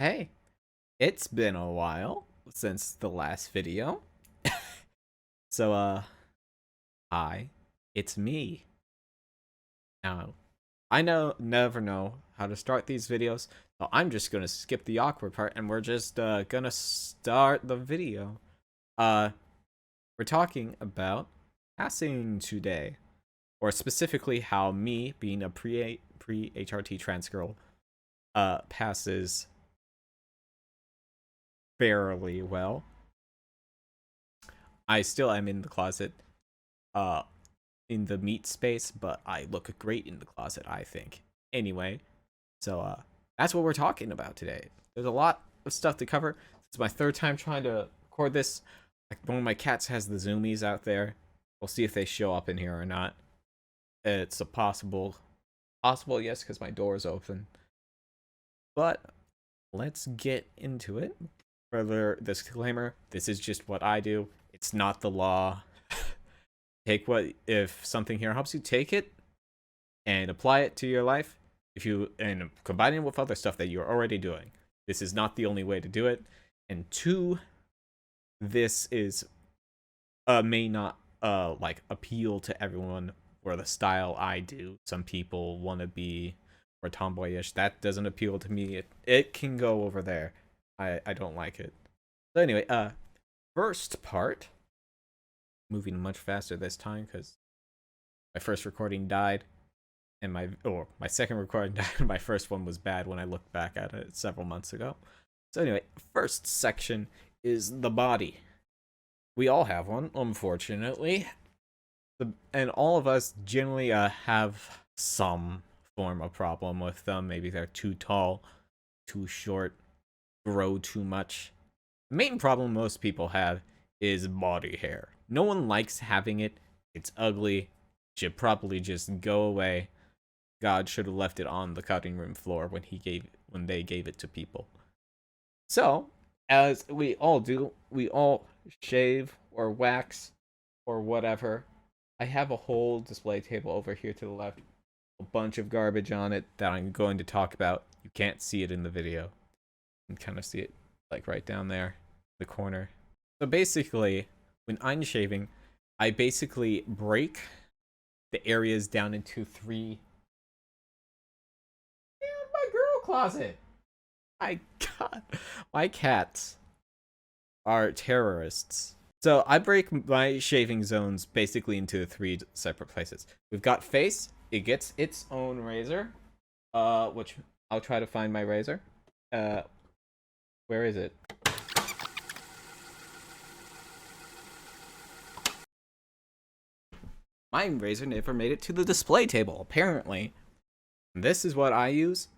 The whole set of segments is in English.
Hey, it's been a while since the last video. So, hi, it's me. Now, I never know how to start these videos, so I'm just gonna skip the awkward part and we're just gonna start the video. Uh, we're talking about passing today, or specifically how me being a pre HRT trans girl passes fairly well. I still am in the closet. Uh, in the meat space, but I look great in the closet, I think. Anyway, so that's what we're talking about today. There's a lot of stuff to cover. It's my third time trying to record this. Like, one of my cats has the zoomies out there. We'll see if they show up in here or not. It's a possible yes, because my door is open. But let's get into it. Further disclaimer: this is just what I do. It's not the law. Take what if something here helps you, take it and apply it to your life. If you and combine it with other stuff that you're already doing. This is not the only way to do it. And two, this is may not like appeal to everyone or the style I do. Some people want to be more tomboyish. That doesn't appeal to me. It can go over there. I don't like it. So anyway, first part, moving much faster this time because my first recording died and my second recording died and my first one was bad when I looked back at it several months ago. So anyway, first section is the body. We all have one, unfortunately. And all of us generally have some form of problem with them. Maybe they're too tall, too short, grow too much. The main problem most people have is body hair. No one likes having it. It's ugly. Should probably just go away. God should have left it on the cutting room floor when they gave it to people. So, as we all do, we all shave or wax or whatever. I have a whole display table over here to the left, a bunch of garbage on it that I'm going to talk about. You can't see it in the video. You can kind of see it like right down there, the corner. So basically, when I'm shaving, I basically break the areas down into three. My girl closet. My God, my cats are terrorists. So I break my shaving zones basically into three separate places. We've got face. It gets its own razor. Which I'll try to find my razor. Where is it? My razor never made it to the display table, apparently. This is what I use.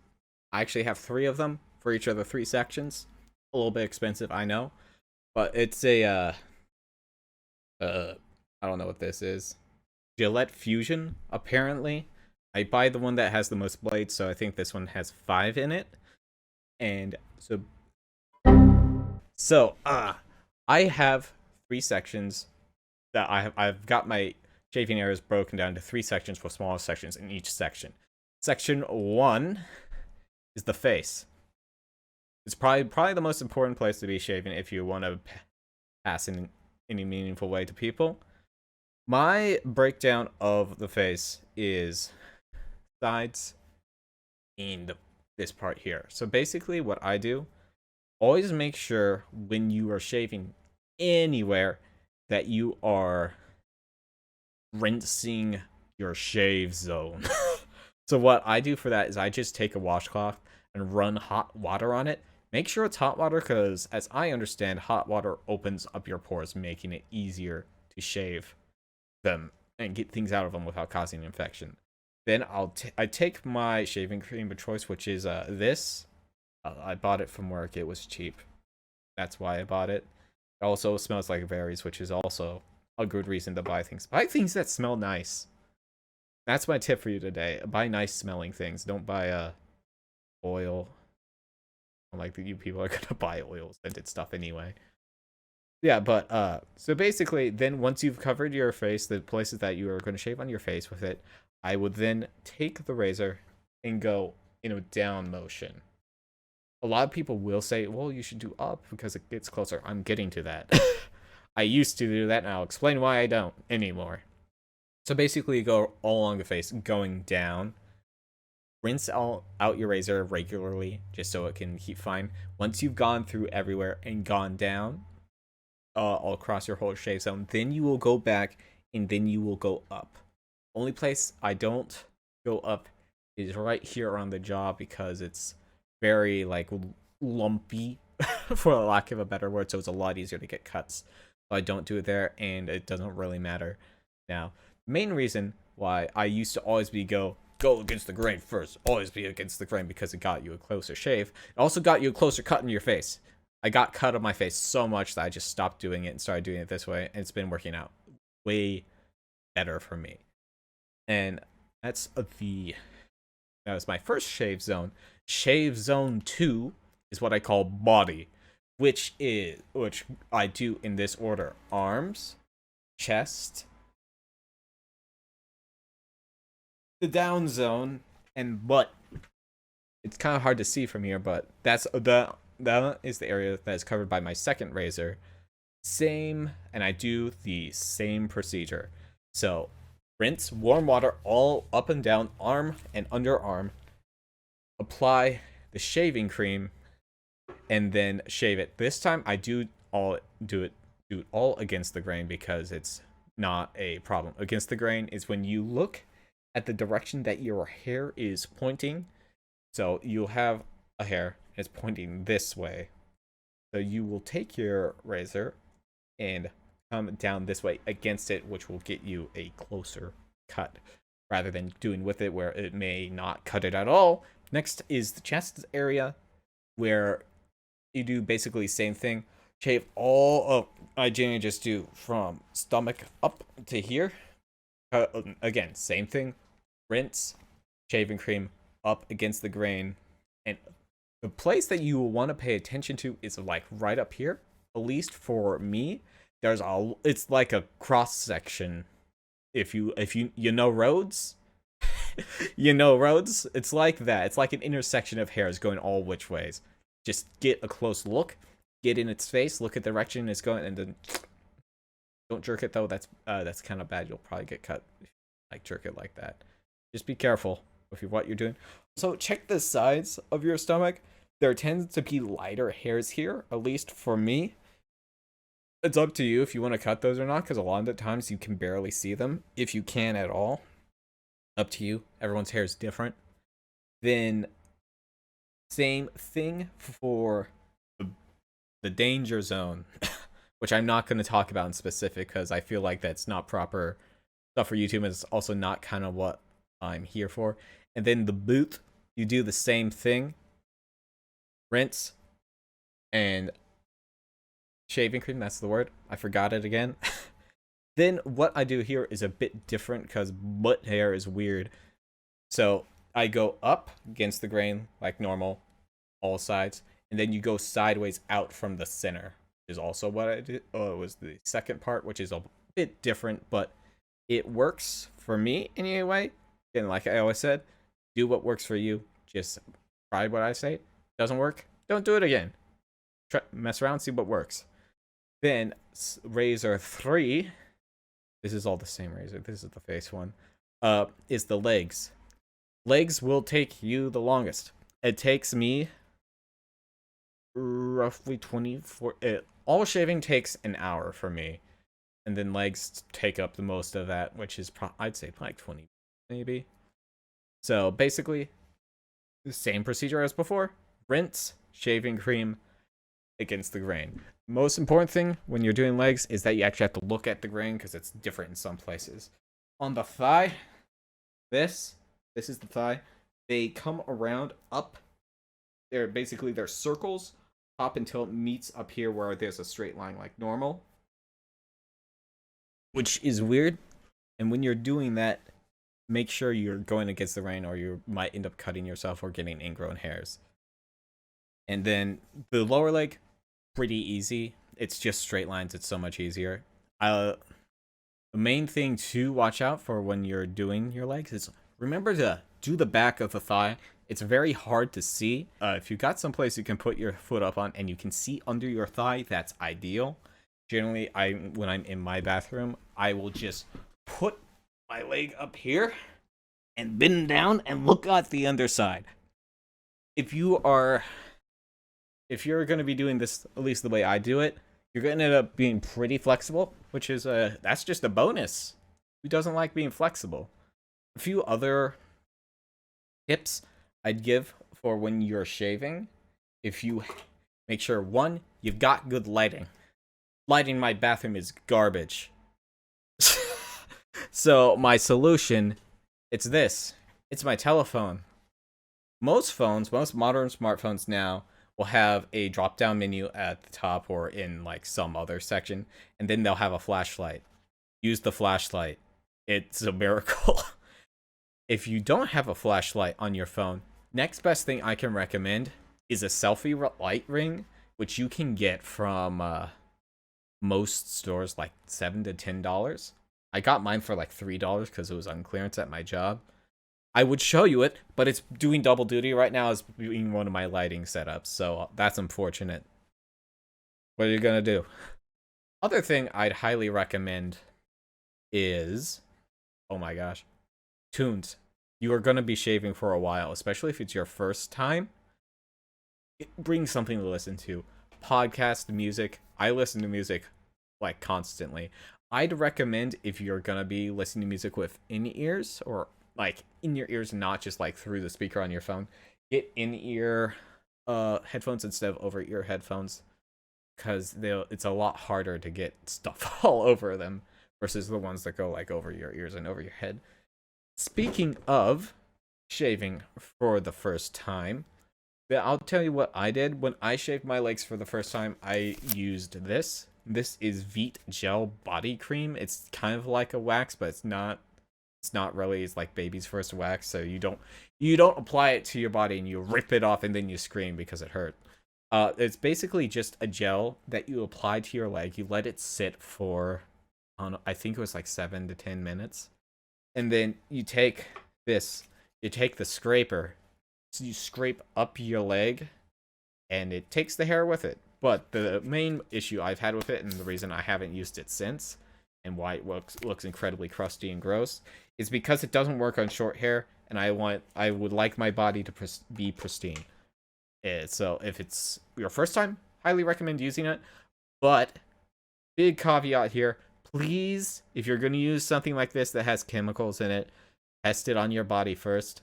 I actually have three of them for each of the three sections. A little bit expensive, I know. But it's a, I don't know what this is. Gillette Fusion, apparently. I buy the one that has the most blades, so I think this one has 5 in it. And I have 3 sections that I've got my shaving areas broken down into 3 sections for smaller sections in each section. Section 1 is the face. It's probably the most important place to be shaving if you want to pass in any meaningful way to people. My breakdown of the face is sides and this part here. So basically what I do, always make sure when you are shaving anywhere that you are rinsing your shave zone. So what I do for that is I just take a washcloth and run hot water on it. Make sure it's hot water because, as I understand, hot water opens up your pores, making it easier to shave them and get things out of them without causing an infection. Then I take my shaving cream of choice, which is this. I bought it from work. It was cheap. That's why I bought it. It also smells like berries, which is also a good reason to buy things. Buy things that smell nice. That's my tip for you today. Buy nice smelling things. Don't buy oil. Like, you people are gonna buy oil scented stuff anyway. Yeah, but so basically, then once you've covered your face, the places that you are going to shave on your face with it, I would then take the razor and go in a down motion a lot of people will say, well, you should do up because it gets closer. I'm getting to that. I used to do that, and I'll explain why I don't anymore. So basically, you go all along the face, going down. Rinse out your razor regularly, just so it can keep fine. Once you've gone through everywhere and gone down, all across your whole shave zone, then you will go back, and then you will go up. Only place I don't go up is right here on the jaw because it's very like lumpy, for lack of a better word. So it's a lot easier to get cuts. So I don't do it there, and it doesn't really matter. Now, the main reason why I used to always go against the grain first, always be against the grain, because it got you a closer shave. It also got you a closer cut in your face. I got cut on my face so much that I just stopped doing it and started doing it this way, and it's been working out way better for me. And that was my first shave zone. Shave zone 2 is what I call body, which I do in this order: arms, chest, the down zone, and butt. It's kind of hard to see from here, but that is the area that is covered by my second razor. And I do the same procedure. So rinse warm water all up and down arm and underarm. Apply the shaving cream, and then shave it. This time I do it all against the grain because it's not a problem. Against the grain is when you look at the direction that your hair is pointing. So you'll have a hair, it's pointing this way. So you will take your razor and come down this way against it, which will get you a closer cut, rather than doing with it where it may not cut it at all. Next is the chest area, where you do basically the same thing. Shave all of, I generally just do from stomach up to here. Again, same thing. Rinse, shaving cream up against the grain. And the place that you will want to pay attention to is like right up here. At least for me, it's like a cross section. If you know roads, you know roads. It's like that. It's like an intersection of hairs going all which ways. Just get a close look, get in its face, look at the direction it's going, and then don't jerk it though. That's kind of bad. You'll probably get cut if you like jerk it like that. Just be careful with what you're doing. So check the sides of your stomach. There tends to be lighter hairs here, at least for me. It's up to you if you want to cut those or not, because a lot of the times you can barely see them, if you can at all. Up to you. Everyone's hair is different. Then same thing for the danger zone, which I'm not going to talk about in specific because I feel like that's not proper stuff for YouTube, and it's also not kind of what I'm here for. And then the boot, you do the same thing. Rinse and shaving cream, that's the word. I forgot it again. Then what I do here is a bit different because butt hair is weird. So I go up against the grain like normal, all sides, and then you go sideways out from the center, is also what I did. Oh, it was the second part, which is a bit different, but it works for me anyway. And like I always said, do what works for you. Just try what I say. Doesn't work, don't do it again. Try, mess around, see what works. Then razor 3. This is all the same razor. This is the face one. Is the legs. Legs will take you the longest. It takes me roughly 24. All shaving takes an hour for me, and then legs take up the most of that, which is I'd say like 20 maybe. So basically, the same procedure as before. Rinse, shaving cream against the grain. Most important thing when you're doing legs is that you actually have to look at the grain because it's different in some places. On the thigh, this is the thigh. They come around up. They're circles, up until it meets up here where there's a straight line like normal, which is weird. And when you're doing that, make sure you're going against the grain, or you might end up cutting yourself or getting ingrown hairs. And then the lower leg, pretty easy. It's just straight lines. It's so much easier. The main thing to watch out for when you're doing your legs is remember to do the back of the thigh It's very hard to see. If you got someplace you can put your foot up on and you can see under your thigh, that's ideal. Generally, when I'm in my bathroom, I will just put my leg up here and bend down and look at the underside. If you are if you're going to be doing this at least the way I do it, you're going to end up being pretty flexible, which is that's just a bonus. Who doesn't like being flexible? A few other tips I'd give for when you're shaving, if you make sure one, you've got good lighting. Lighting in my bathroom is garbage. So my solution, it's this. It's my telephone. Most modern smartphones now will have a drop-down menu at the top or in like some other section, and then they'll have a flashlight. Use the flashlight. It's a miracle. If you don't have a flashlight on your phone, next best thing I can recommend is a selfie light ring, which you can get from most stores like $7 to $10. I got mine for like $3 because it was on clearance at my job. I would show you it, but it's doing double duty right now as being one of my lighting setups, so that's unfortunate. What are you gonna do? Other thing I'd highly recommend is, oh my gosh, tunes. You are gonna be shaving for a while, especially if it's your first time. Bring something to listen to. Podcast, music. I listen to music like constantly. I'd recommend if you're gonna be listening to music with in-ears or like in your ears, not just like through the speaker on your phone, get in-ear headphones instead of over-ear headphones, because it's a lot harder to get stuff all over them versus the ones that go like over your ears and over your head. Speaking of shaving for the first time, I'll tell you what I did. When I shaved my legs for the first time, I used this. This is Veet Gel Body Cream. It's kind of like a wax, but it's not really. It's like baby's first wax, so you don't apply it to your body and you rip it off and then you scream because it hurt. It's basically just a gel that you apply to your leg. You let it sit for, I think it was like 7 to 10 minutes. And then you take the scraper, so you scrape up your leg, and it takes the hair with it. But the main issue I've had with it, and the reason I haven't used it since, and why it looks incredibly crusty and gross, is because it doesn't work on short hair, and I would like my body to be pristine. So if it's your first time, highly recommend using it. But big caveat here, please, if you're going to use something like this that has chemicals in it, test it on your body first.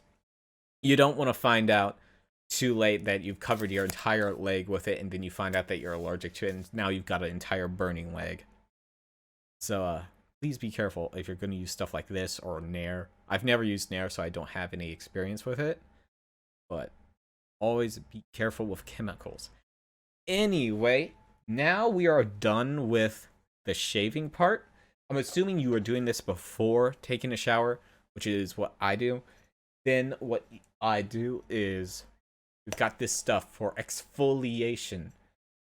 You don't want to find out too late that you've covered your entire leg with it, and then you find out that you're allergic to it, and now you've got an entire burning leg. So please be careful if you're going to use stuff like this or Nair. I've never used Nair, so I don't have any experience with it. But always be careful with chemicals. Anyway, now we are done with the shaving part. I'm assuming you are doing this before taking a shower, which is what I do. Then what I do is, we've got this stuff for exfoliation.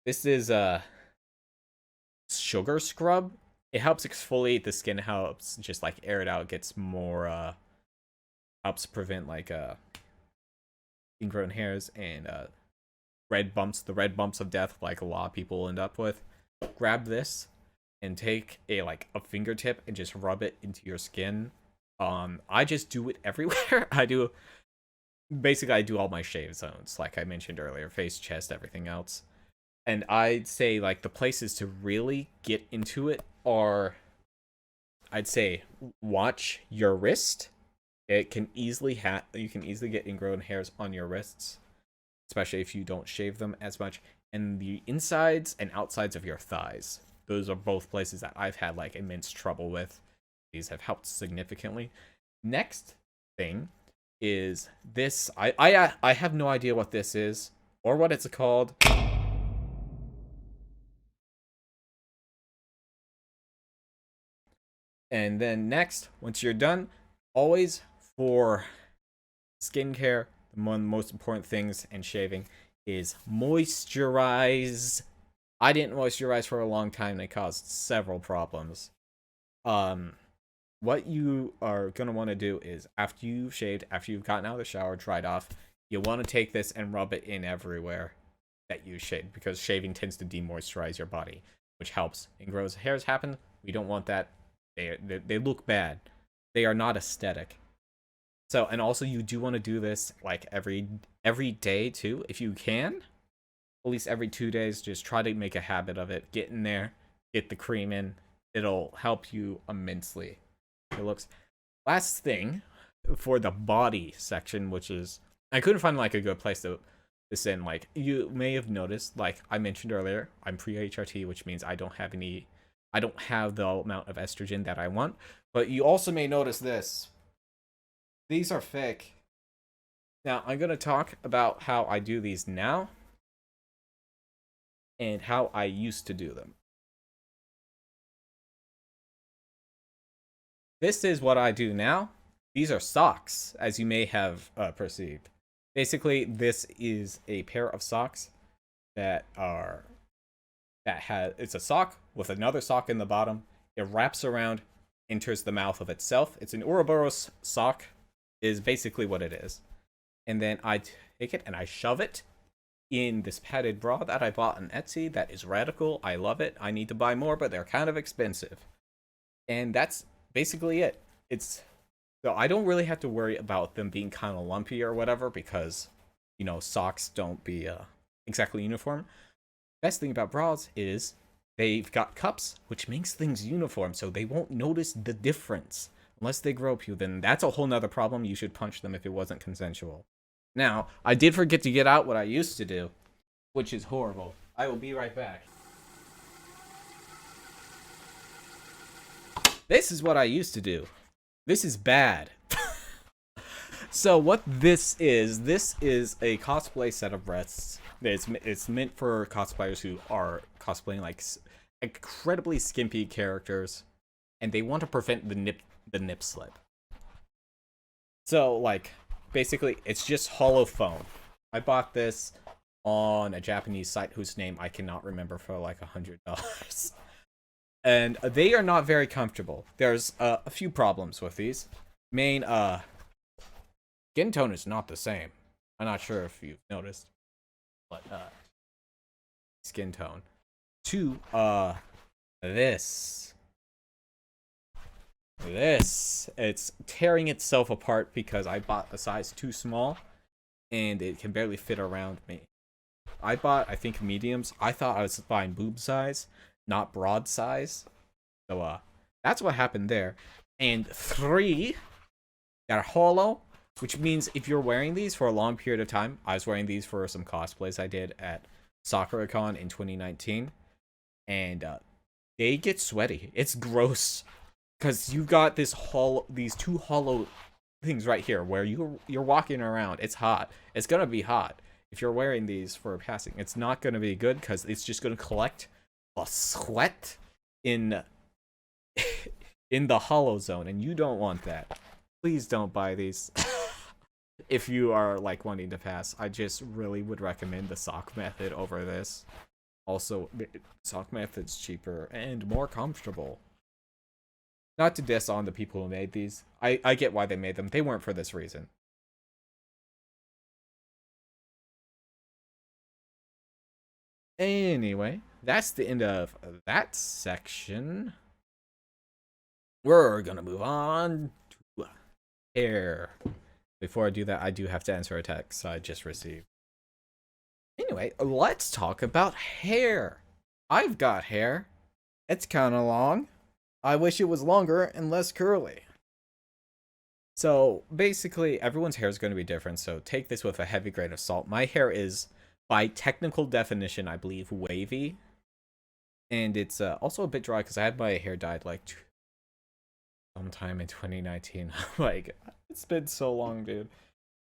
This is a sugar scrub. It helps exfoliate the skin, helps just like air it out, gets more helps prevent like ingrown hairs and the red bumps of death like a lot of people end up with. Grab this and take a fingertip and just rub it into your skin. I just do it everywhere. I do all my shave zones, like I mentioned earlier, face, chest, everything else. And I'd say like the places to really get into it are, I'd say, watch your wrist. It can easily you can easily get ingrown hairs on your wrists, especially if you don't shave them as much. And the insides and outsides of your thighs. Those are both places that I've had like immense trouble with. These have helped significantly. Next thing is this. I have no idea what this is or what it's called. And then next, once you're done, always for skincare, one of the most important things in shaving is moisturize. I didn't moisturize for a long time and it caused several problems. What you are going to want to do is after you've shaved, after you've gotten out of the shower, dried off, You want to take this and rub it in everywhere that you shave, because shaving tends to demoisturize your body, which helps and grows. Hairs happen. We don't want that. They look bad. They are not aesthetic. So, and also you do want to do this like every day too, if you can. At least every 2 days. Just try to make a habit of it. Get in there, get the cream in. It'll help you immensely. It looks. Last thing for the body section, which is I couldn't find like a good place to this in. Like you may have noticed, like I mentioned earlier, I'm pre-HRT, which means I don't have the amount of estrogen that I want. But you also may notice this. These are fake. Now, I'm going to talk about how I do these now and how I used to do them. This is what I do now. These are socks, as you may have perceived. Basically, this is a pair of socks it's a sock with another sock in the bottom. It wraps around, enters the mouth of itself. It's an Ouroboros sock, is basically what it is. And then I take it and I shove it in this padded bra that I bought on Etsy. That is radical. I love it. I need to buy more, but they're kind of expensive. And that's basically it. So I don't really have to worry about them being kind of lumpy or whatever, because socks don't be exactly uniform. Best thing about bras is they've got cups, which makes things uniform, so they won't notice the difference. Unless they grope you, then that's a whole nother problem. You should punch them if it wasn't consensual. Now, I did forget to get out what I used to do, which is horrible. I will be right back. This is what I used to do. This is bad. So what this is a cosplay set of breasts. It's meant for cosplayers who are cosplaying like incredibly skimpy characters, and they want to prevent the nip slip. So like basically it's just hollow foam. I bought this on a Japanese site whose name I cannot remember for like $100. And they are not very comfortable. There's a few problems with these. Main skin tone is not the same. I'm not sure if you've noticed, but skin tone. 2, this it's tearing itself apart because I bought a size too small and it can barely fit around me. I bought, I think, mediums. I thought I was buying boob size, not broad size. So that's what happened there. And 3 got a hollow, which means if you're wearing these for a long period of time. I was wearing these for some cosplays I did at SakuraCon in 2019, and they get sweaty. It's gross because you've got these 2 hollow things right here where you're walking around. It's hot. It's gonna be hot if you're wearing these for passing. It's not gonna be good because it's just gonna collect a sweat in the hollow zone, and you don't want that. Please don't buy these. If you are like wanting to pass, I just really would recommend the sock method over this. Also, the sock method's cheaper and more comfortable. Not to diss on the people who made these. I get why they made them. They weren't for this reason. Anyway, that's the end of that section. We're gonna move on to hair. Before I do that, I do have to answer a text I just received. Anyway, let's talk about hair. I've got hair. It's kind of long. I wish it was longer and less curly. So basically, everyone's hair is going to be different, so take this with a heavy grain of salt. My hair is, by technical definition, I believe, wavy. And it's also a bit dry because I had my hair dyed like sometime in 2019. Like, it's been so long, dude.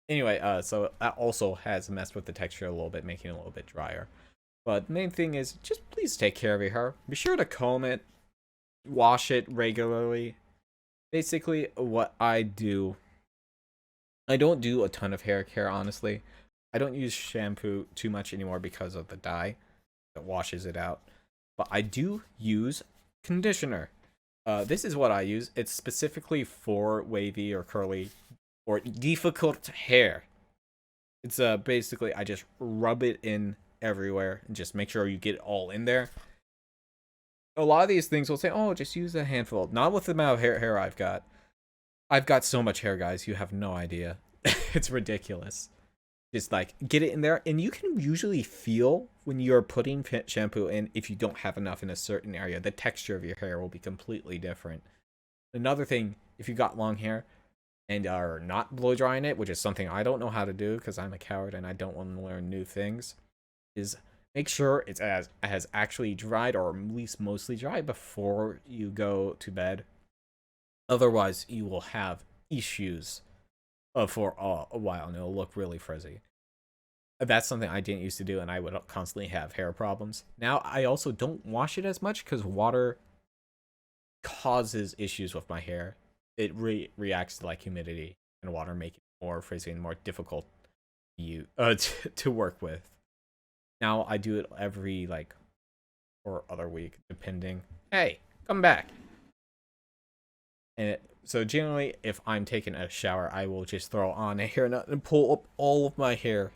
Anyway, so that also has messed with the texture a little bit, making it a little bit drier. But the main thing is, just please take care of your hair. Be sure to comb it, wash it regularly. Basically, what I do, I don't do a ton of hair care, honestly. I don't use shampoo too much anymore because of the dye that washes it out. But I do use conditioner. This is what I use. It's specifically for wavy or curly or difficult hair. It's basically I just rub it in everywhere and just make sure you get it all in there. A lot of these things will say, "Oh, just use a handful." Not with the amount of hair I've got. I've got so much hair, guys. You have no idea. It's ridiculous. Just like get it in there, and you can usually feel when you're putting shampoo in if you don't have enough in a certain area. The texture of your hair will be completely different. Another thing, if you got long hair and are not blow drying it, which is something I don't know how to do because I'm a coward and I don't want to learn new things, is make sure it's has actually dried, or at least mostly dried, before you go to bed. Otherwise, you will have issues for a while, and it'll look really frizzy. That's something I didn't used to do, and I would constantly have hair problems. Now, I also don't wash it as much because water causes issues with my hair. It reacts to like humidity and water, make it more frizzy and more difficult to work with. Now I do it every like or other week, depending. Hey, come back. So generally, if I'm taking a shower, I will just throw on a hairnet and pull up all of my hair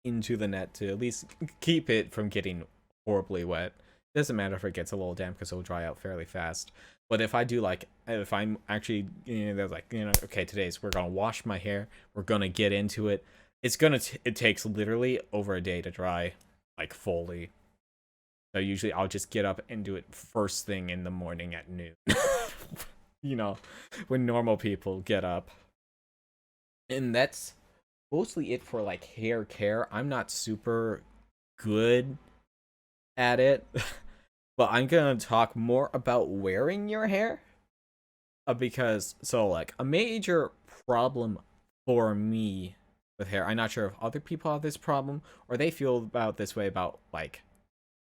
into the net to at least keep it from getting horribly wet. Doesn't matter if it gets a little damp because it'll dry out fairly fast. But if I do like, if I'm actually, they're like, okay, we're gonna wash my hair. We're gonna get into it. It takes literally over a day to dry, like fully. So usually I'll just get up and do it first thing in the morning at noon. When normal people get up. And that's mostly it for like hair care. I'm not super good at it. But I'm gonna talk more about wearing your hair. Because, so like, a major problem for me with hair, I'm not sure if other people have this problem, or they feel about this way about, like,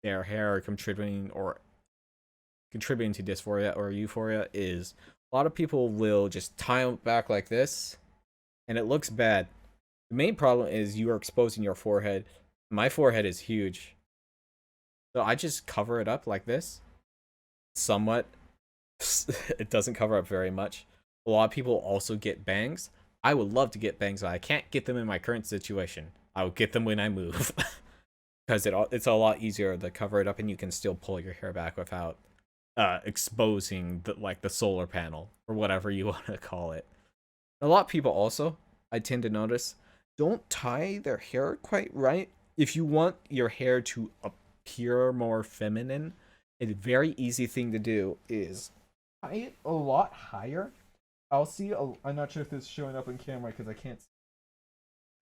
their hair contributing to dysphoria or euphoria, is a lot of people will just tie them back like this, and it looks bad. The main problem is you are exposing your forehead. My forehead is huge. So I just cover it up like this. Somewhat. It doesn't cover up very much. A lot of people also get bangs. I would love to get bangs, but I can't get them in my current situation. I will get them when I move. Because it's a lot easier to cover it up, and you can still pull your hair back without exposing the solar panel, or whatever you want to call it. A lot of people also, I tend to notice, don't tie their hair quite right. If you want your hair to appear more feminine, a very easy thing to do is tie it a lot higher. I'm not sure if this is showing up on camera because I can't see.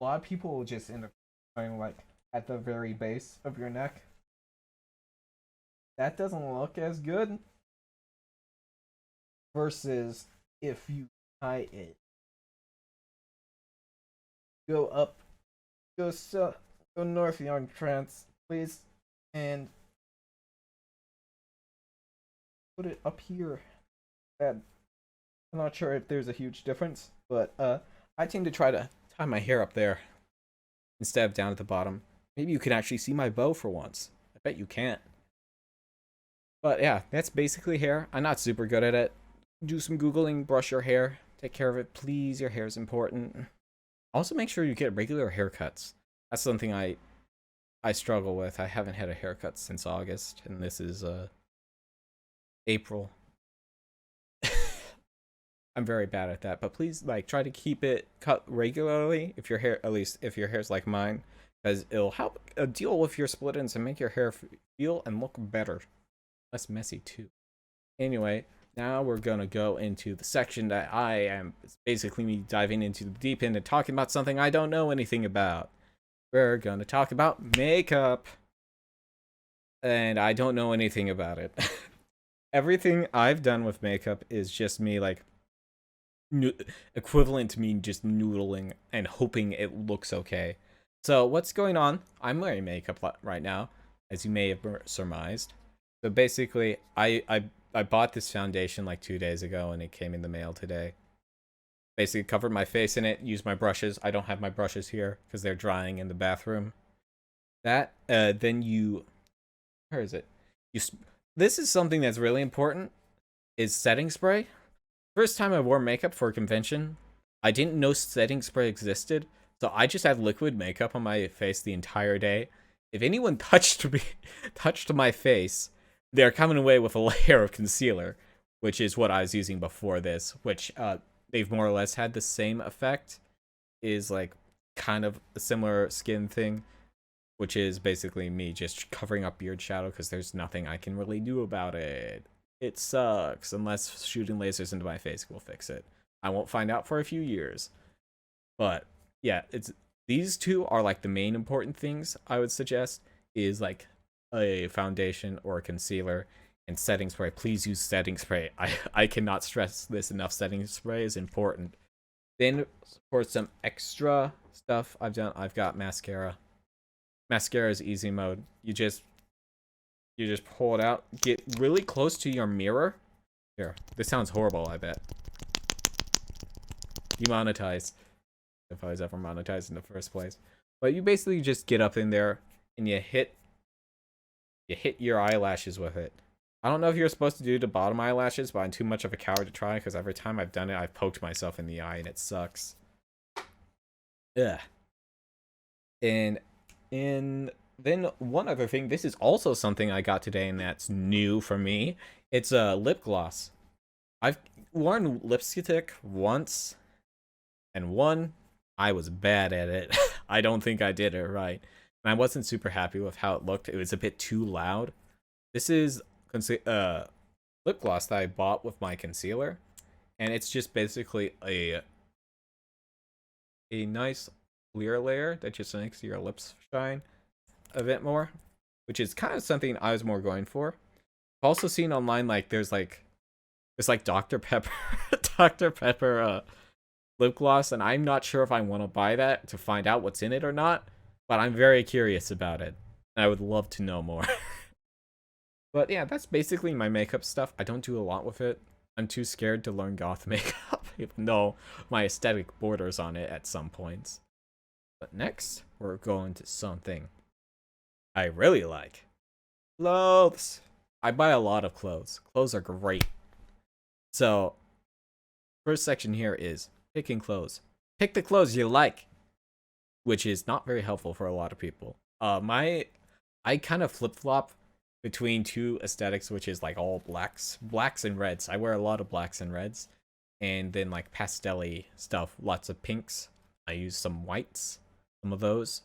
A lot of people will just end up tying like at the very base of your neck. That doesn't look as good versus if you tie it. Go up, go south, go north, young trance, please, and put it up here. I'm not sure if there's a huge difference, but I tend to try to tie my hair up there instead of down at the bottom. Maybe you can actually see my bow for once. I bet you can't. But yeah, that's basically hair. I'm not super good at it. Do some Googling, brush your hair, take care of it, please. Your hair is important. Also, make sure you get regular haircuts. That's something I struggle with. I haven't had a haircut since August, and this is April. I'm very bad at that, but please try to keep it cut regularly if your hair, at least if your hair's like mine, because it'll help deal with your split ends and make your hair feel and look better. Less messy too. Anyway, now we're gonna go into the section that it's basically me diving into the deep end and talking about something I don't know anything about. We're gonna talk about makeup. And I don't know anything about it. Everything I've done with makeup is just me equivalent to me just noodling and hoping it looks okay. So what's going on? I'm wearing makeup right now, as you may have surmised. So basically, I bought this foundation like 2 days ago, and it came in the mail today. Basically, covered my face in it, used my brushes. I don't have my brushes here because they're drying in the bathroom. Then where is it? This is something that's really important, is setting spray. First time I wore makeup for a convention, I didn't know setting spray existed, So I just had liquid makeup on my face the entire day. If anyone touched me, touched my face, they're coming away with a layer of concealer, which is what I was using before this, which they've more or less had the same effect, is like kind of a similar skin thing, which is basically me just covering up beard shadow because there's nothing I can really do about it. It sucks, unless shooting lasers into my face will fix it. I won't find out for a few years. But yeah, it's these two are like the main important things I would suggest is like a foundation or a concealer and setting spray. Please use setting spray. I cannot stress this enough. Setting spray is important. Then for some extra stuff I've got mascara. Mascara is easy mode. You just pull it out, get really close to your mirror. Here, this sounds horrible, I bet. Demonetized. If I was ever monetized in the first place. But you basically just get up in there and you hit your eyelashes with it. I don't know if you're supposed to do the bottom eyelashes, but I'm too much of a coward to try because every time I've done it, I've poked myself in the eye and it sucks. Ugh. And then one other thing, this is also something I got today and that's new for me. It's a lip gloss. I've worn lipstick once, and I was bad at it. I don't think I did it right. And I wasn't super happy with how it looked. It was a bit too loud. This is lip gloss that I bought with my concealer. And it's just basically a nice clear layer that just makes your lips shine a bit more. Which is kind of something I was more going for. I've also seen online like there's like Dr. Pepper Dr. Pepper lip gloss, and I'm not sure if I want to buy that to find out what's in it or not, but I'm very curious about it. And I would love to know more. But yeah, that's basically my makeup stuff. I don't do a lot with it. I'm too scared to learn goth makeup, even though my aesthetic borders on it at some points. But next, we're going to something I really like. Clothes. I buy a lot of clothes. Clothes are great. So, first section here is picking clothes. Pick the clothes you like, which is not very helpful for a lot of people. I kind of flip-flop between two aesthetics, which is like all blacks and reds. I wear a lot of blacks and reds, and then like pastel-y stuff, lots of pinks. I use some whites, some of those.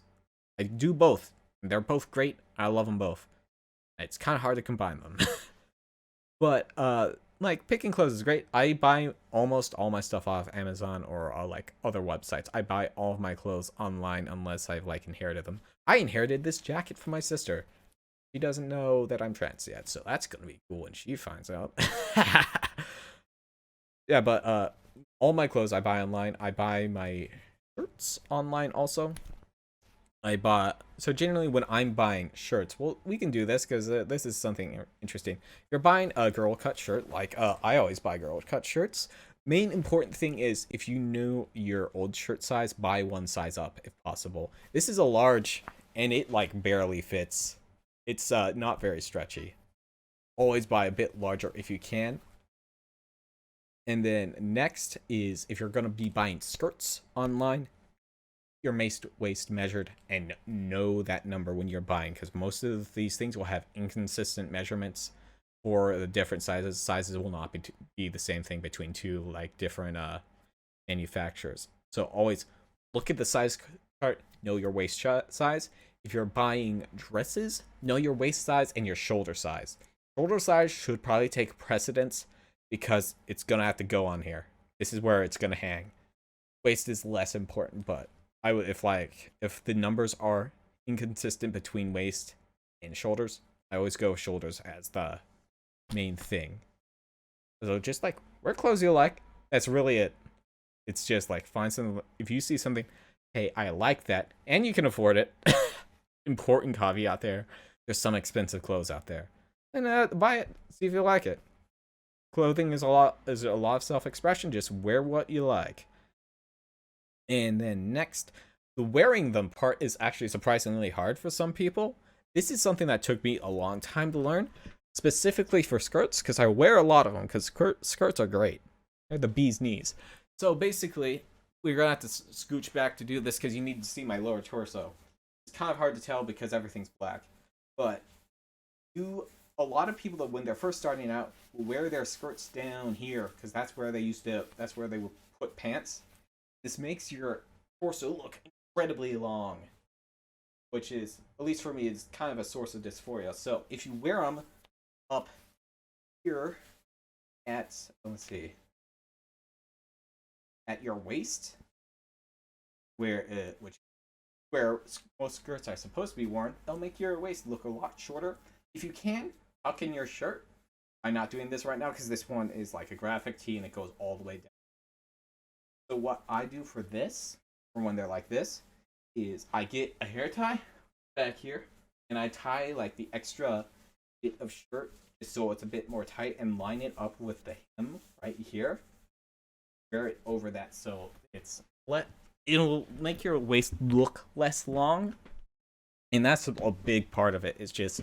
I do both. They're both great. I love them both. It's kind of hard to combine them. But like picking clothes is great. I buy almost all my stuff off Amazon or like other websites. I buy all of my clothes online unless I've like inherited them. I inherited this jacket from my sister. She doesn't know that I'm trans yet, so that's gonna be cool when she finds out. Yeah, but all my clothes I buy online. I buy my shirts online also. So generally when I'm buying shirts, well, we can do this because this is something interesting. You're buying a girl cut shirt, like I always buy girl cut shirts. Main important thing is if you knew your old shirt size, buy one size up if possible. This is a large and it like barely fits. It's not very stretchy. Always buy a bit larger if you can. And then next is if you're going to be buying skirts online, your waist measured and know that number when you're buying, because most of these things will have inconsistent measurements for the different sizes. Sizes will not be the same thing between two like different manufacturers. So always look at the size chart, know your waist size. If you're buying dresses, know your waist size and your shoulder size. Shoulder size should probably take precedence because it's gonna have to go on here. This is where it's gonna hang. Waist is less important, but I would if the numbers are inconsistent between waist and shoulders, I always go shoulders as the main thing. So just like wear clothes you like. That's really it. It's just like find something. If you see something, hey, I like that, and you can afford it. Important caveat there. There's some expensive clothes out there, and buy it. See if you like it. Clothing is a lot of self-expression. Just wear what you like. And then next, the wearing them part is actually surprisingly hard for some people. This is something that took me a long time to learn, specifically for skirts, because I wear a lot of them, because skirts are great. They're the bee's knees. So basically, we're gonna have to scooch back to do this because you need to see my lower torso. It's kind of hard to tell because everything's black, but you a lot of people that when they're first starting out will wear their skirts down here because that's where they would put pants. This makes your torso look incredibly long, which is, at least for me, is kind of a source of dysphoria. So if you wear them up here at, let's see, at your waist, where most skirts are supposed to be worn, they'll make your waist look a lot shorter. If you can, tuck in your shirt. I'm not doing this right now because this one is like a graphic tee and it goes all the way down. So what I do for this, for when they're like this, is I get a hair tie back here and I tie like the extra bit of shirt so it's a bit more tight and line it up with the hem right here. Wear it over that so it'll make your waist look less long. And that's a big part of it, is just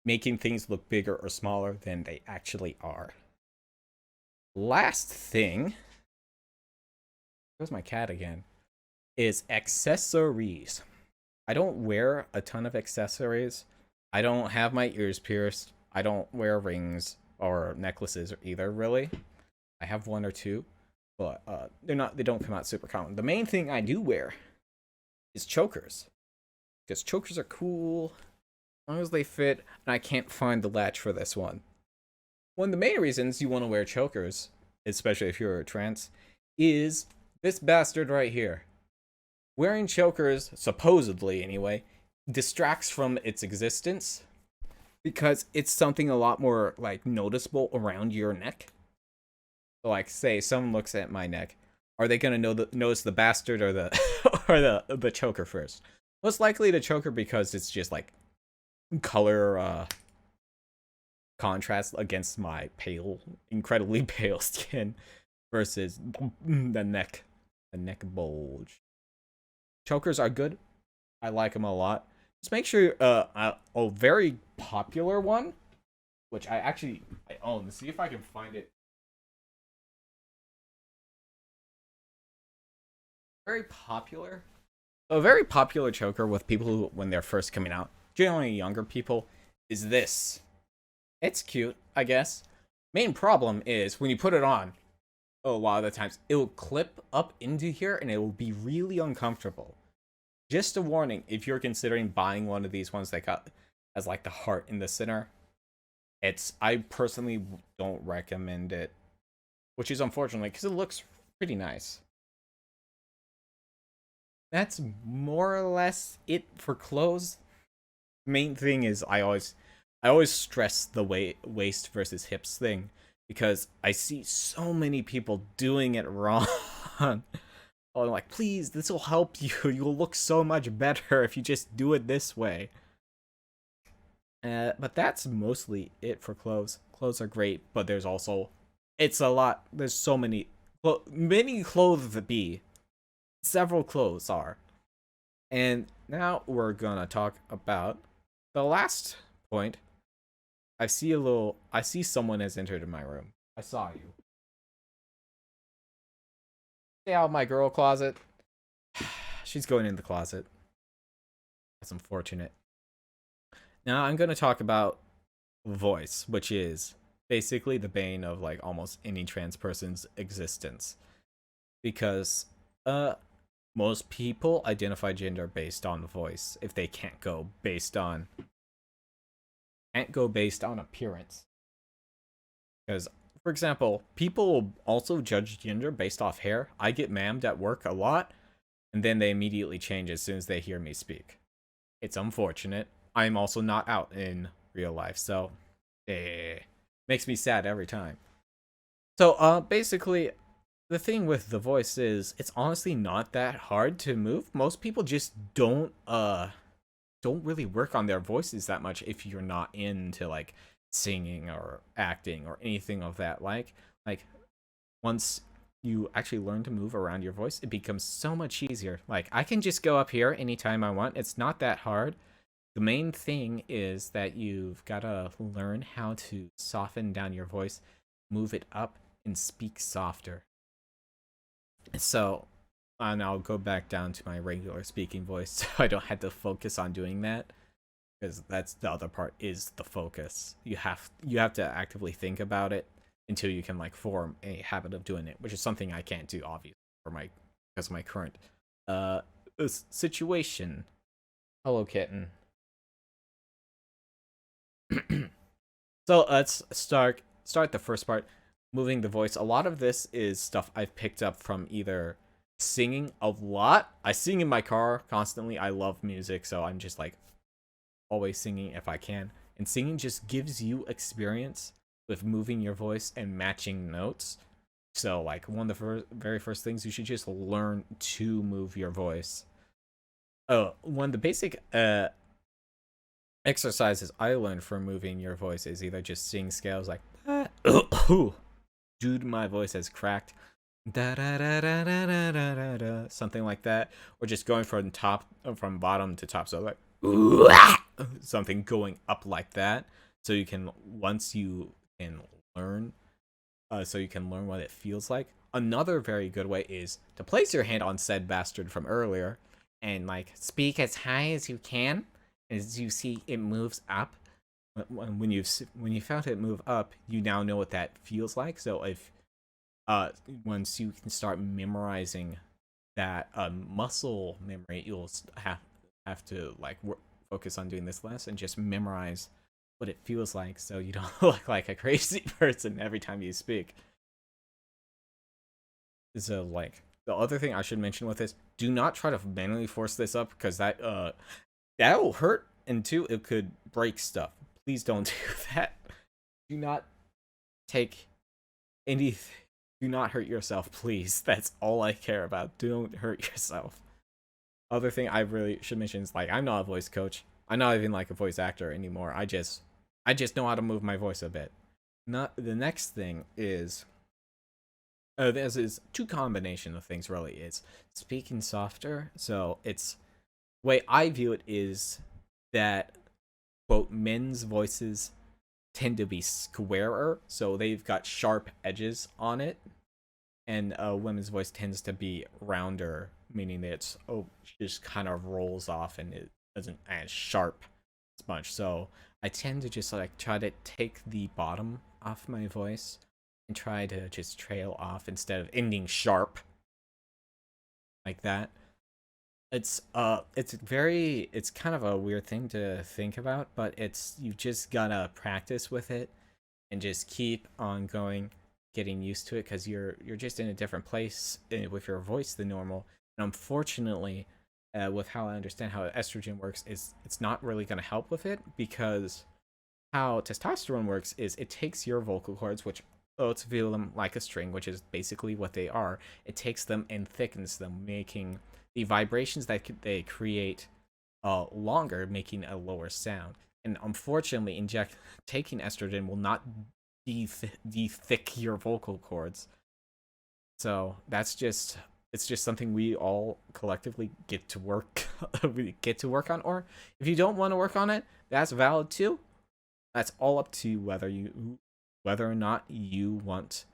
making things look bigger or smaller than they actually are. Last thing, where's my cat again, is accessories. I don't wear a ton of accessories. I don't have my ears pierced. I don't wear rings or necklaces either, really. I have one or two, but they don't come out super common. The main thing I do wear is chokers, because chokers are cool as long as they fit, and I can't find the latch for this one. One of the main reasons you want to wear chokers, especially if you're a trans, is this bastard right here. Wearing chokers, supposedly anyway, distracts from its existence because it's something a lot more like noticeable around your neck. So, like, say someone looks at my neck, are they gonna notice the bastard or the or the choker first? Most likely the choker, because it's just like color contrast against my incredibly pale skin versus the neck bulge. Chokers are good. I like them a lot. Just make sure a very popular one, which I own. Let's see if I can find it. Very popular. A very popular choker with people who, when they're first coming out, generally younger people, is this. It's cute, I guess. Main problem is when you put it on, a lot of the times it will clip up into here and it will be really uncomfortable. Just a warning, if you're considering buying one of these ones that got as like the heart in the center, I personally don't recommend it, which is unfortunate because it looks pretty nice. That's more or less it for clothes. Main thing is I always stress the waist versus hips thing, because I see so many people doing it wrong. I'm like, please, this will help you. You'll look so much better if you just do it this way. But that's mostly it for clothes. Clothes are great, but there's also, it's a lot. There's so many clothes to be. Several clothes are. And now we're gonna talk about the last point. I see someone has entered in my room. I saw you. Stay out of my girl closet. She's going in the closet. That's unfortunate. Now I'm gonna talk about voice, which is basically the bane of like almost any trans person's existence. Because most people identify gender based on voice if they can't go based on appearance. Because, for example, people will also judge gender based off hair. I get mammed at work a lot, and then they immediately change as soon as they hear me speak. It's unfortunate. I'm also not out in real life, so makes me sad every time. So, basically, the thing with the voice is it's honestly not that hard to move. Most people just don't really work on their voices that much if you're not into like singing or acting or anything of that like once you actually learn to move around your voice, it becomes so much easier. Like, I can just go up here anytime I want. It's not that hard. The main thing is that you've got to learn how to soften down your voice, move it up, and speak softer. So and I'll go back down to my regular speaking voice so I don't have to focus on doing that, because that's the other part, is the focus. You have to actively think about it until you can like form a habit of doing it, which is something I can't do obviously for my because of my current uh situation. Hello, kitten. So let's start the first part, moving the voice. A lot of this is stuff I've picked up from either singing a lot. I sing in my car constantly. I love music, so I'm just like always singing if I can. And singing just gives you experience with moving your voice and matching notes. So like one of the very first things, you should just learn to move your voice. Oh, one of the basic exercises I learned from moving your voice is either just sing scales like dude, my voice has cracked, da da da da da da da da, something like that, or just going from bottom to top, so like something going up like that, so you can once you can learn so you can learn what it feels like. Another very good way is to place your hand on said bastard from earlier and like speak as high as you can. As you see, it moves up. When you found it move up, you now know what that feels like. So if once you can start memorizing that muscle memory, you'll have to like focus on doing this less and just memorize what it feels like, so you don't look like a crazy person every time you speak. So like the other thing I should mention with this, do not try to manually force this up, because that'll hurt, and two, it could break stuff. Please don't do that. Do not take any. Do not hurt yourself, please. That's all I care about. Don't hurt yourself. Other thing I really should mention is like I'm not a voice coach. I'm not even like a voice actor anymore. I just know how to move my voice a bit. Not the next thing is there's is two combination of things really. It's speaking softer. So it's way I view it is that quote men's voices tend to be squarer, so they've got sharp edges on it, and women's voice tends to be rounder, meaning that it's just kind of rolls off and it doesn't as sharp as much. So I tend to just like try to take the bottom off my voice and try to just trail off instead of ending sharp like that. It's kind of a weird thing to think about, but it's you just gotta practice with it and just keep on going, getting used to it, because you're just in a different place with your voice than normal. And unfortunately, with how I understand how estrogen works, is it's not really gonna help with it, because how testosterone works is it takes your vocal cords, which let's feel them like a string, which is basically what they are. It takes them and thickens them, making the vibrations that they create longer, making a lower sound. And unfortunately, taking estrogen will not de-thick your vocal cords. So that's just it's just something we all collectively get to work we get to work on. Or if you don't want to work on it, that's valid too. That's all up to whether or not you want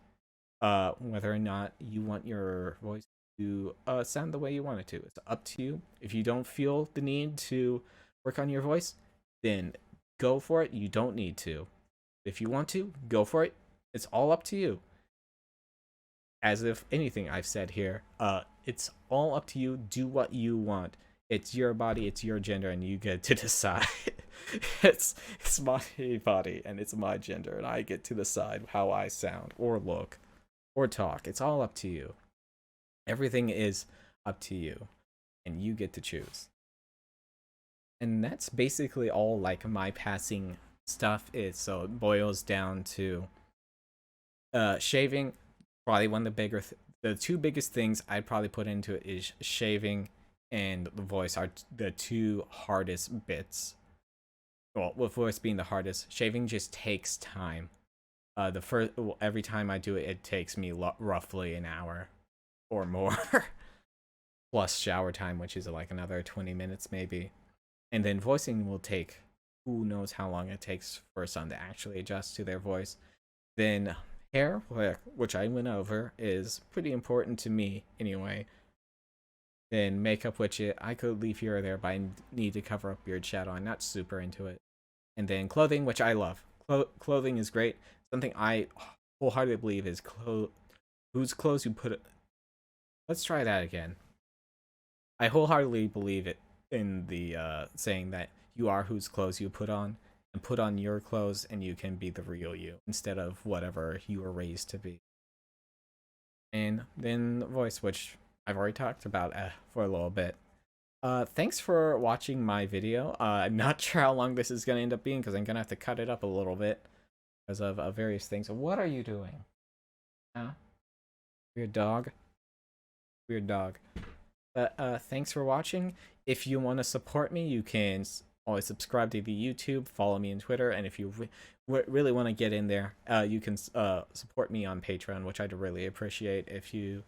your voice to sound the way you want it to. It's up to you. If you don't feel the need to work on your voice, then go for it. You don't need to. If you want to, go for it. It's all up to you. As if anything I've said here, it's all up to you. Do what you want. It's your body, it's your gender, and you get to decide. it's my body and it's my gender, and I get to decide how I sound or look or talk. It's all up to you. Everything is up to you, and you get to choose. And that's basically all like my passing stuff is. So it boils down to shaving. Probably one of the two biggest things I'd probably put into it is shaving and the voice are the two hardest bits. Well, with voice being the hardest, shaving just takes time. Every time I do it, it takes me roughly an hour or more, plus shower time, which is like another 20 minutes maybe. And then voicing will take who knows how long it takes for someone to actually adjust to their voice. Then hair, which I went over, is pretty important to me anyway. Then makeup widget, I could leave here or there, but I need to cover up beard shadow. I'm not super into it. And then clothing, which I love. Clothing is great. Something I wholeheartedly believe is whose clothes you put. Let's try that again. I wholeheartedly believe it in the saying that you are whose clothes you put on, and put on your clothes, and you can be the real you instead of whatever you were raised to be. And then the voice, which I've already talked about for a little bit. Thanks for watching my video. I'm not sure how long this is gonna end up being because I'm gonna have to cut it up a little bit because of various things. What are you doing? Huh? Weird dog. Weird dog. But thanks for watching. If you want to support me, you can always subscribe to the YouTube, follow me on Twitter, and if you really want to get in there, you can support me on Patreon, which I'd really appreciate if you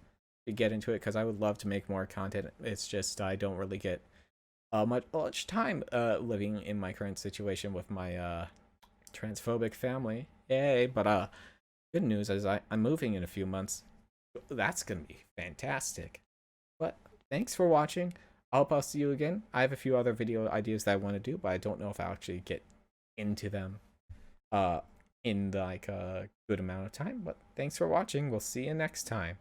could get into it because I would love to make more content. It's just I don't really get much time living in my current situation with my transphobic family. Yay! But good news is I'm moving in a few months. That's gonna be fantastic. But thanks for watching. I hope I'll see you again. I have a few other video ideas that I want to do, but I don't know if I'll actually get into them in like a good amount of time. But thanks for watching. We'll see you next time.